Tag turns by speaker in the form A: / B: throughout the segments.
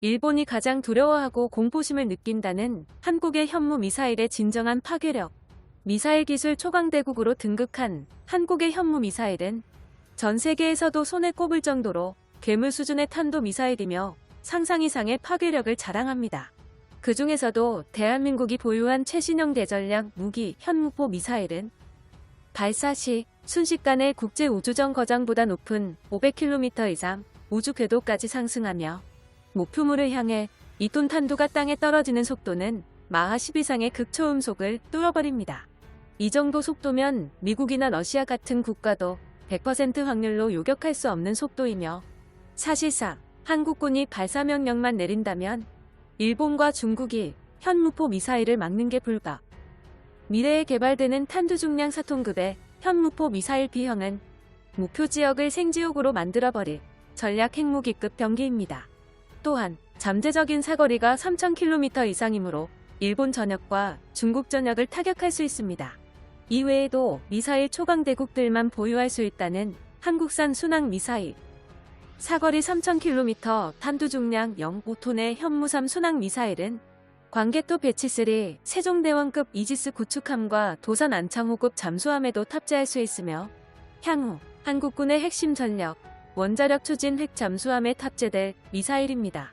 A: 일본이 가장 두려워하고 공포심을 느낀다는 한국의 현무 미사일의 진정한 파괴력. 미사일 기술 초강대국으로 등극한 한국의 현무 미사일은 전 세계에서도 손에 꼽을 정도로 괴물 수준의 탄도 미사일이며 상상 이상의 파괴력을 자랑합니다. 그 중에서도 대한민국이 보유한 최신형 대전략 무기 현무포 미사일은 발사 시 순식간에 국제 우주정 거장보다 높은 500km 이상 우주 궤도까지 상승하며 목표물을 향해 2톤 탄두가 땅에 떨어지는 속도는 마하 10 이상의 극초음속을 뚫어버립니다. 이 정도 속도면 미국이나 러시아 같은 국가도 100% 확률로 요격할 수 없는 속도이며 사실상 한국군이 발사 명령만 내린다면 일본과 중국이 현무포 미사일을 막는 게 불가. 미래에 개발되는 탄두 중량 4톤급의 현무포 미사일 B형은 목표 지역을 생지옥으로 만들어버릴 전략 핵무기급 병기입니다. 또한 잠재적인 사거리가 3000km 이상이므로 일본 전역과 중국 전역을 타격할 수 있습니다. 이외에도 미사일 초강대국들만 보유할 수 있다는 한국산 순항 미사일, 사거리 3000km 탄두 중량 0.5톤의 현무3 순항 미사일은 광개토 배치3 세종대왕급 이지스 구축함과 도산 안창호급 잠수함에도 탑재할 수 있으며 향후 한국군의 핵심 전력, 원자력 추진 핵 잠수함에 탑재될 미사일입니다.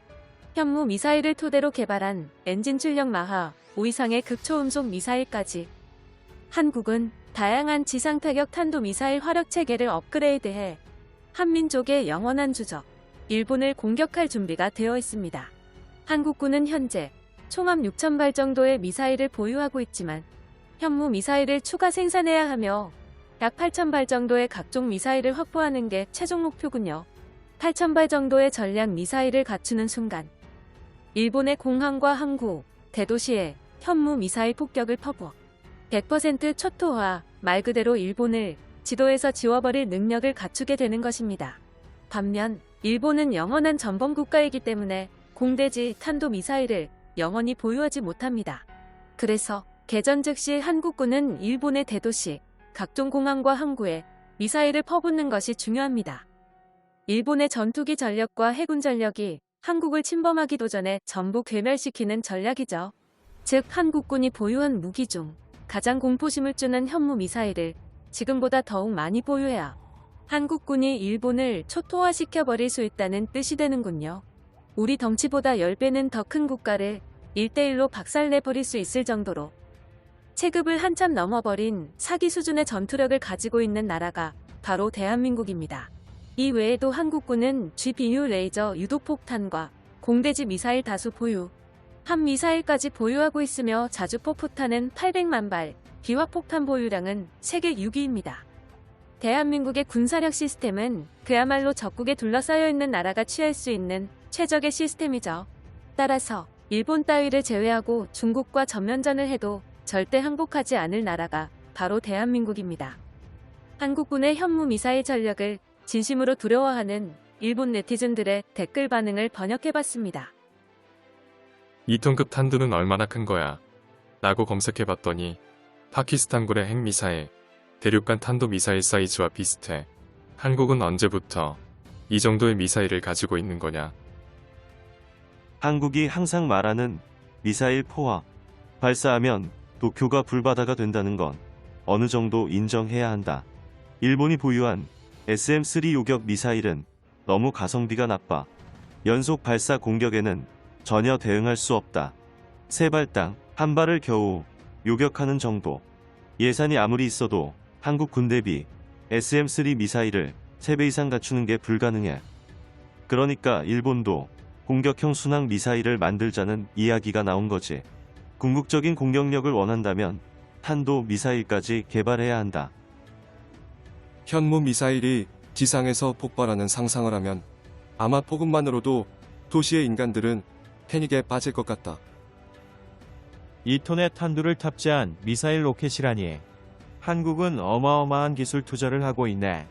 A: 현무 미사일을 토대로 개발한 엔진 출력 마하 5 이상의 극초음속 미사일까지 한국은 다양한 지상 타격 탄도 미사일 화력 체계를 업그레이드해 한민족의 영원한 주적, 일본을 공격할 준비가 되어 있습니다. 한국군은 현재 총합 6,000발 정도의 미사일을 보유하고 있지만 현무 미사일을 추가 생산해야 하며 약 8,000발 정도의 각종 미사일을 확보하는 게 최종 목표군요. 8,000발 정도의 전략 미사일을 갖추는 순간 일본의 공항과 항구, 대도시에 현무 미사일 폭격을 퍼부어 100% 초토화, 말 그대로 일본을 지도에서 지워버릴 능력을 갖추게 되는 것입니다. 반면 일본은 영원한 전범 국가이기 때문에 공대지 탄도 미사일을 영원히 보유하지 못합니다. 그래서 개전 즉시 한국군은 일본의 대도시, 각종 공항과 항구에 미사일을 퍼붓는 것이 중요합니다. 일본의 전투기 전력과 해군 전력이 한국을 침범하기도 전에 전부 괴멸시키는 전략이죠. 즉 한국군이 보유한 무기 중 가장 공포심을 주는 현무 미사일을 지금보다 더욱 많이 보유해야 한국군이 일본을 초토화시켜버릴 수 있다는 뜻이 되는군요. 우리 덩치보다 10배는 더 큰 국가를 1대1로 박살내버릴 수 있을 정도로 체급을 한참 넘어버린 사기 수준의 전투력을 가지고 있는 나라가 바로 대한민국입니다. 이 외에도 한국군은 GBU 레이저 유도폭탄과 공대지 미사일 다수 보유, 한미사일까지 보유하고 있으며 자주포 포탄은 800만 발, 비화폭탄 보유량은 세계 6위입니다. 대한민국의 군사력 시스템은 그야말로 적국에 둘러싸여 있는 나라가 취할 수 있는 최적의 시스템이죠. 따라서 일본 따위를 제외하고 중국과 전면전을 해도 절대 항복하지 않을 나라가 바로 대한민국입니다. 한국군의 현무 미사일 전력을 진심으로 두려워하는 일본 네티즌들의 댓글 반응을 번역해봤습니다.
B: 2톤급 탄두는 얼마나 큰 거야? 라고 검색해봤더니 파키스탄군의 핵미사일, 대륙간 탄도미사일 사이즈와 비슷해. 한국은 언제부터 이 정도의 미사일을 가지고 있는 거냐?
C: 한국이 항상 말하는 미사일 포화, 발사하면 도쿄가 불바다가 된다는 건 어느 정도 인정해야 한다. 일본이 보유한 SM-3 요격 미사일은 너무 가성비가 나빠. 연속 발사 공격에는 전혀 대응할 수 없다. 세 발당 한 발을 겨우 요격하는 정도. 예산이 아무리 있어도 한국 군대비 SM-3 미사일을 3배 이상 갖추는 게 불가능해. 그러니까 일본도 공격형 순항 미사일을 만들자는 이야기가 나온 거지. 궁극적인 공격력을 원한다면 탄도 미사일까지 개발해야 한다.
D: 현무 미사일이 지상에서 폭발하는 상상을 하면 아마 폭음만으로도 도시의 인간들은 패닉에 빠질 것 같다.
E: 2톤의 탄두를 탑재한 미사일 로켓이라니 한국은 어마어마한 기술 투자를 하고 있네.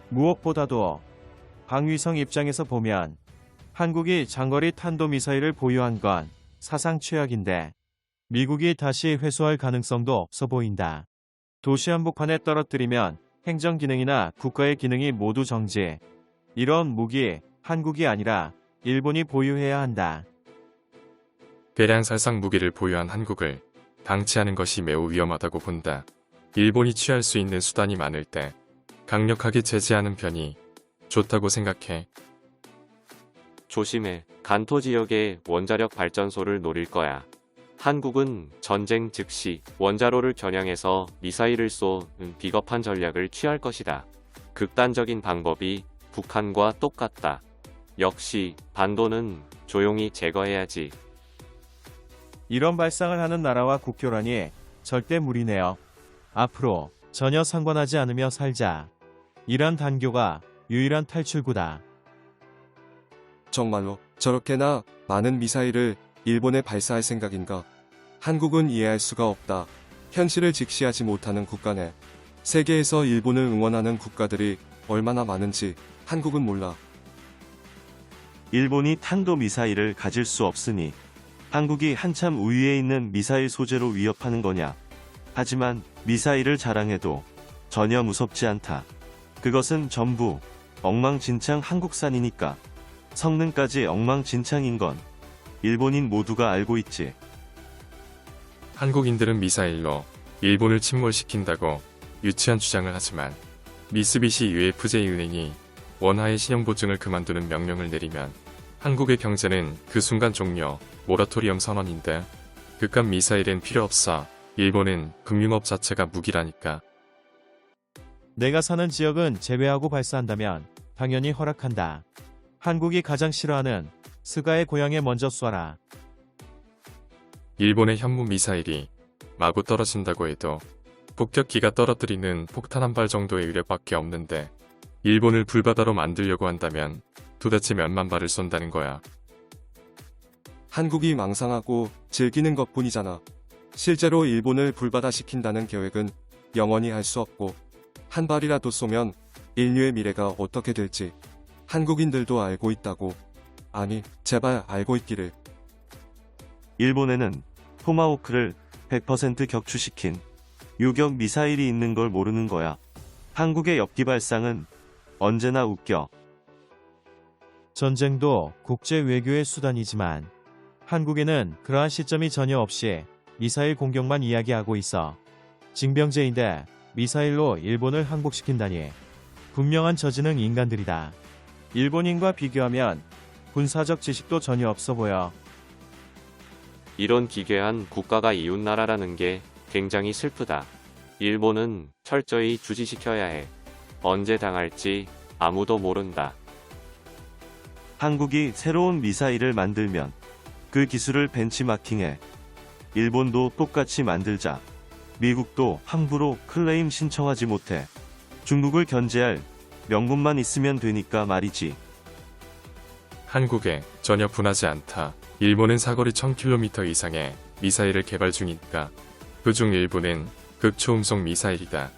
E: 무엇보다도 방위성 입장에서 보면 한국이 장거리 탄도미사일을 보유한 건 사상 최악인데 미국이 다시 회수할 가능성도 없어 보인다. 도시 한복판에 떨어뜨리면 행정 기능이나 국가의 기능이 모두 정지. 이런 무기 한국이 아니라 일본이 보유해야 한다.
B: 대량 살상 무기를 보유한 한국을 방치하는 것이 매우 위험하다고 본다. 일본이 취할 수 있는 수단이 많을 때 강력하게 제재하는 편이 좋다고 생각해.
F: 조심해. 간토 지역의 원자력 발전소를 노릴 거야. 한국은 전쟁 즉시 원자로를 겨냥해서 미사일을 쏘는 비겁한 전략을 취할 것이다. 극단적인 방법이 북한과 똑같다. 역시 반도는 조용히 제거해야지.
E: 이런 발상을 하는 나라와 국교라니 절대 무리네요. 앞으로 전혀 상관하지 않으며 살자. 이란 단교가 유일한 탈출구다.
D: 정말로 저렇게나 많은 미사일을 일본에 발사할 생각인가? 한국은 이해할 수가 없다. 현실을 직시하지 못하는 국가네. 세계에서 일본을 응원하는 국가들이 얼마나 많은지 한국은 몰라.
C: 일본이 탄도미사일을 가질 수 없으니 한국이 한참 우위에 있는 미사일 소재로 위협하는 거냐. 하지만 미사일을 자랑해도 전혀 무섭지 않다. 그것은 전부 엉망진창 한국산이니까. 성능까지 엉망진창인 건 일본인 모두가 알고 있지.
B: 한국인들은 미사일로 일본을 침몰시킨다고 유치한 주장을 하지만 미쓰비시 UFJ 은행이 원화의 신용보증을 그만두는 명령을 내리면 한국의 경제는 그 순간 종료, 모라토리엄 선언인데 그깟 미사일은 필요 없어. 일본은 금융업 자체가 무기라니까.
E: 내가 사는 지역은 제외하고 발사한다면 당연히 허락한다. 한국이 가장 싫어하는 스가의 고향에 먼저 쏴라.
B: 일본의 현무 미사일이 마구 떨어진다고 해도 폭격기가 떨어뜨리는 폭탄 한 발 정도의 위력밖에 없는데 일본을 불바다로 만들려고 한다면 도대체 몇만 발을 쏜다는 거야.
D: 한국이 망상하고 즐기는 것뿐이잖아. 실제로 일본을 불바다시킨다는 계획은 영원히 할 수 없고 한 발이라도 쏘면 인류의 미래가 어떻게 될지 한국인들도 알고 있다고. 아니, 제발 알고 있기를.
C: 일본에는 토마호크를 100% 격추시킨 유격 미사일이 있는 걸 모르는 거야. 한국의 엽기 발상은 언제나 웃겨.
E: 전쟁도 국제 외교의 수단이지만 한국에는 그러한 시점이 전혀 없이 미사일 공격만 이야기하고 있어. 징병제인데 미사일로 일본을 항복시킨다니 분명한 저지능 인간들이다. 일본인과 비교하면 군사적 지식도 전혀 없어 보여.
F: 이런 기괴한 국가가 이웃나라라는 게 굉장히 슬프다. 일본은 철저히 주지시켜야 해. 언제 당할지 아무도 모른다.
C: 한국이 새로운 미사일을 만들면 그 기술을 벤치마킹해. 일본도 똑같이 만들자. 미국도 함부로 클레임 신청하지 못해. 중국을 견제할 명분만 있으면 되니까 말이지.
B: 한국에 전혀 분하지 않다. 일본은 사거리 1000km 이상의 미사일을 개발 중이니까 그중 일부는 극초음속 미사일이다.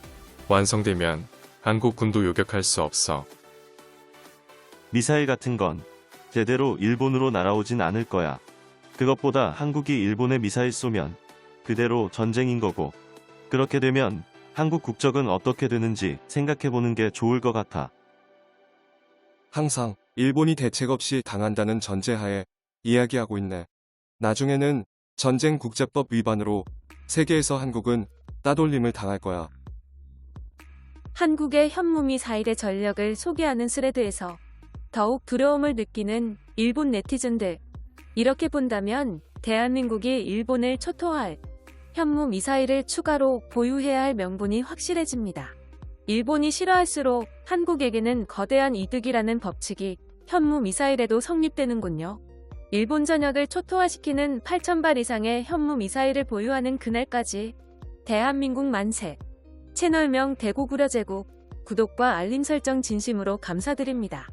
B: 완성되면 한국 군도 요격할 수 없어.
C: 미사일 같은 건 제대로 일본으로 날아오진 않을 거야. 그것보다 한국이 일본에 미사일 쏘면 그대로 전쟁인 거고, 그렇게 되면 한국 국적은 어떻게 되는지 생각해보는 게 좋을 것 같아.
D: 항상 일본이 대책 없이 당한다는 전제하에 이야기하고 있네. 나중에는 전쟁 국제법 위반으로 세계에서 한국은 따돌림을 당할 거야.
A: 한국의 현무미사일의 전력을 소개하는 스레드에서 더욱 두려움을 느끼는 일본 네티즌들. 이렇게 본다면 대한민국이 일본을 초토화할 현무미사일을 추가로 보유해야 할 명분이 확실해집니다. 일본이 싫어할수록 한국에게는 거대한 이득이라는 법칙이 현무미사일에도 성립되는군요. 일본 전역을 초토화시키는 8,000발 이상의 현무미사일을 보유하는 그날까지 대한민국 만세! 채널명 대구구려제국 구독과 알림 설정 진심으로 감사드립니다.